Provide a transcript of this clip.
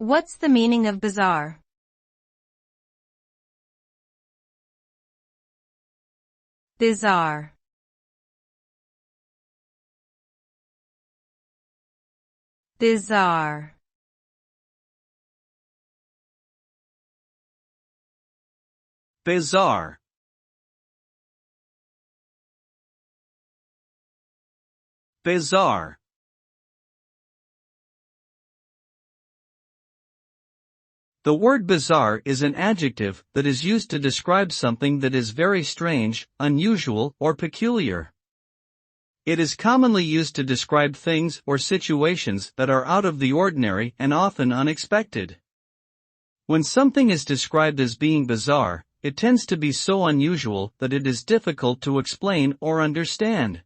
What's the meaning of bizarre? Bizarre. Bizarre. Bizarre. Bizarre. The word bizarre is an adjective that is used to describe something that is very strange, unusual, or peculiar. It is commonly used to describe things or situations that are out of the ordinary and often unexpected. When something is described as being bizarre, it tends to be so unusual that it is difficult to explain or understand.